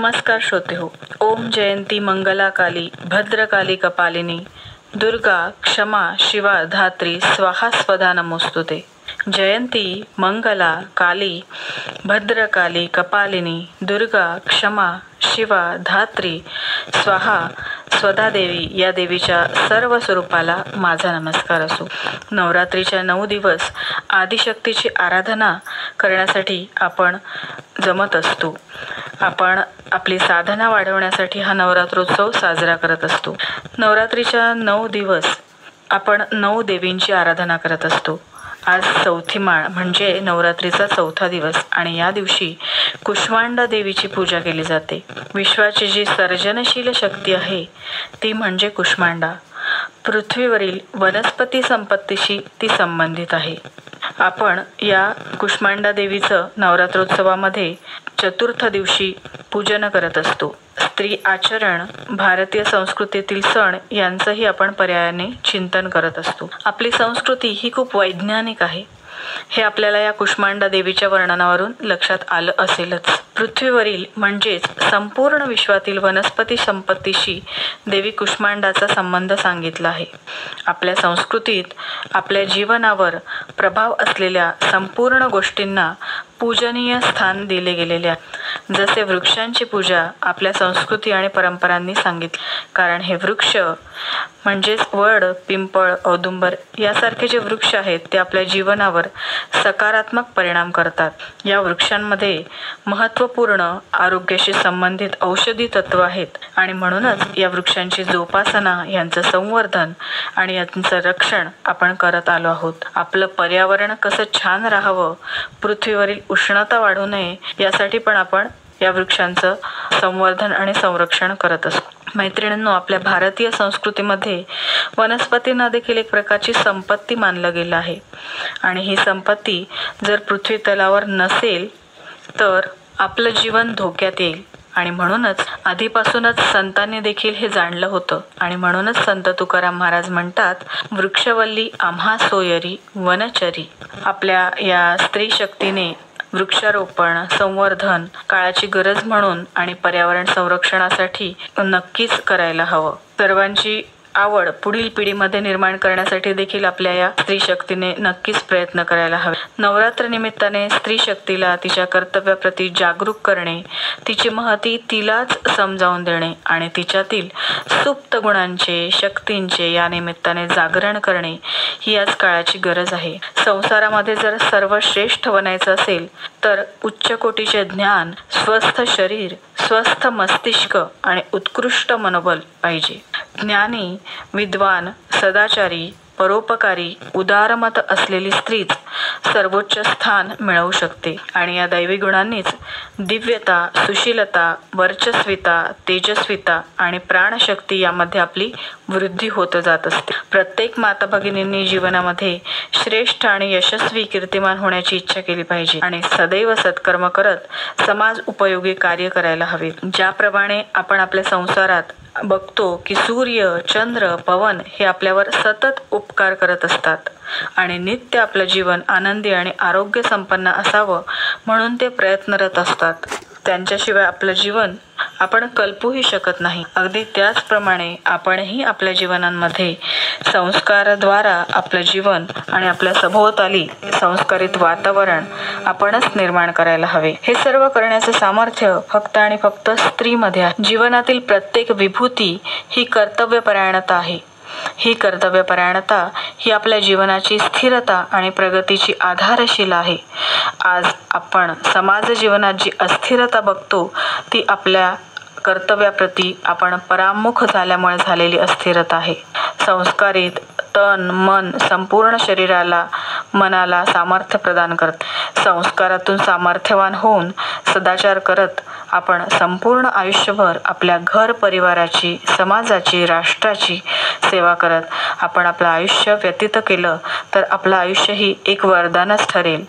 नमस्कार श्रोतेहो. ओम जयंती मंगला काली भद्रकाली कपालिनी दुर्गा क्षमा शिवा धात्री स्वाहा स्वधा नमोस्तुते. जयंती मंगला काली भद्रकाली कपालिनी दुर्गा क्षमा शिवा धात्री स्वाहा स्वधा देवी या देवीच्या सर्व स्वरूपाला माझा नमस्कार असो. नवरात्रीच्या 9 दिवस आदिशक्तीची आराधना करण्यासाठी आपण जमत असतो. आपण आपली साधना वाढवण्यासाठी हा नवरात्रोत्सव साजरा करत असतो. नवरात्रीच्या 9 दिवस आपण 9 देवींची आराधना करत असतो. आज चौथी माळ म्हणजे नवरात्रीचा 4था दिवस आणि या दिवशी कुष्मांडा देवीची पूजा केली जाते. विश्वाची जी सर्जनशील शक्ती आहे ती म्हणजे कुष्मांडा. पृथ्वीवरील वनस्पती संपत्तीशी ती संबंधित आहे. आपण या कुष्मांडा देवीचं नवरात्रोत्सवामध्ये चतुर्थ दिवशी पूजन करत असतो. स्त्री आचरण, भारतीय संस्कृतीतील सण यांचंही आपण पर्यायाने चिंतन करत असतो. आपली संस्कृती ही खूप वैज्ञानिक आहे हे आपल्याला या कुष्मांडा देवीच्या वर्णनावरून लक्षात आलं असेलच. पृथ्वीवरील म्हणजेच संपूर्ण विश्वातील वनस्पती संपत्तीशी देवी कुष्मांडाचा संबंध सांगितला आहे. आपल्या संस्कृतीत आपल्या जीवनावर प्रभाव असलेल्या संपूर्ण गोष्टींना पूजनीय स्थान दिले गेलेले आहे. जसे वृक्षांची पूजा आपल्या संस्कृती आणि परंपरांनी सांगितली, कारण हे वृक्ष म्हणजेच वड, पिंपळ, औदुंबर यासारखे जे वृक्ष आहेत ते आपल्या जीवनावर सकारात्मक परिणाम करतात. या वृक्षांमध्ये महत्त्वपूर्ण आरोग्याशी संबंधित औषधी तत्व आहेत आणि म्हणूनच या वृक्षांची जोपासना, यांचं संवर्धन आणि यांचं रक्षण आपण करत आलो आहोत. आपलं पर्यावरण कसं छान राहावं, पृथ्वीवरील उष्णता वाढू नये यासाठी पण आपण या वृक्षांचं संवर्धन आणि संरक्षण करत असतो. मैत्रिणींनो, आपल्या भारतीय संस्कृतीमध्ये वनस्पतींना देखील एक प्रकारची संपत्ती मानलं गेलं आहे आणि ही संपत्ती जर पृथ्वी तलावर नसेल तर आपलं जीवन धोक्यात येईल. आणि म्हणूनच आधीपासूनच संतांनी देखील हे जाणलं होतं आणि म्हणूनच संत तुकाराम महाराज म्हणतात, वृक्षवल्ली आम्हा सोयरी वनचरी. आपल्या या स्त्री शक्तीने वृक्षारोपण, संवर्धन काळाची गरज म्हणून आणि पर्यावरण संरक्षणासाठी नक्कीच करायला हवं. सर्वांची आवड पुढील पिढीमध्ये निर्माण करण्यासाठी देखील आपल्या या स्त्री शक्तीने नक्कीच प्रयत्न करायला हवे. नवरात्र निमित्ताने स्त्री शक्तीला तिच्या कर्तव्याप्रती जागरूक करणे, तिची महती तिलाच समजावून देणे आणि तिच्यातील सुप्त गुणांचे, शक्तींचे या निमित्ताने जागरण करणे ही आज काळाची गरज आहे. संसारामध्ये जर सर्वश्रेष्ठ बनायचं असेल तर उच्च कोटीचे ज्ञान, स्वस्थ शरीर, स्वस्थ मस्तिष्क आणि उत्कृष्ट मनोबल पाहिजे. ज्ञानी, विद्वान, सदाचारी, परोपकारी, उदारमत असलेली स्त्रीच सर्वोच्च स्थान मिळवू शकते आणि या दैवी गुणांनीच दिव्यता, सुशीलता, वर्चस्विता, तेजस्विता आणि प्राणशक्ती यामध्ये आपली वृद्धी होत जात असते. प्रत्येक माता भगिनींनी जीवनामध्ये श्रेष्ठ आणि यशस्वी कीर्तिमान होण्याची इच्छा केली पाहिजे आणि सदैव सत्कर्म करत समाज उपयोगी कार्य करायला हवे. ज्याप्रमाणे आपण आपल्या संसारात बघतो की सूर्य, चंद्र, पवन हे आपल्यावर सतत उपकार करत असतात आणि नित्य आपलं जीवन आनंदी आणि आरोग्य संपन्न असावं म्हणून ते प्रयत्नरत असतात. त्यांच्याशिवाय आपलं जीवन आपण कल्पूही शकत नाही. अगदी त्याचप्रमाणे आपणही आपल्या जीवनांमध्ये संस्काराद्वारा आपलं जीवन आणि आपल्या सभोवताली संस्कारित वातावरण आपणच निर्माण करायला हवे. हे सर्व करण्याचं सामर्थ्य फक्त आणि फक्त स्त्रीमध्ये आहे. जीवनातील प्रत्येक विभूती ही कर्तव्यपरायणता आहे. ही कर्तव्यपरायणता ही आपल्या जीवनाची स्थिरता आणि प्रगतीची आधारशिला आहे. आज आपण समाज जीवनात जी अस्थिरता बघतो ती आपल्या कर्तव्याप्रती आपण परामुख झाल्यामुळे झालेली अस्थिरता आहे. संस्कारित तन, मन संपूर्ण शरीराला, मनाला सामर्थ्य प्रदान करते. संस्कारातून सामर्थ्यवान होऊन सदाचार करत आपण संपूर्ण आयुष्यभर आपल्या घर परिवाराची, समाजाची, राष्ट्राची सेवा करत आपण आपलं आयुष्य व्यतीत केलं तर आपलं आयुष्य ही एक वरदानच ठरेल.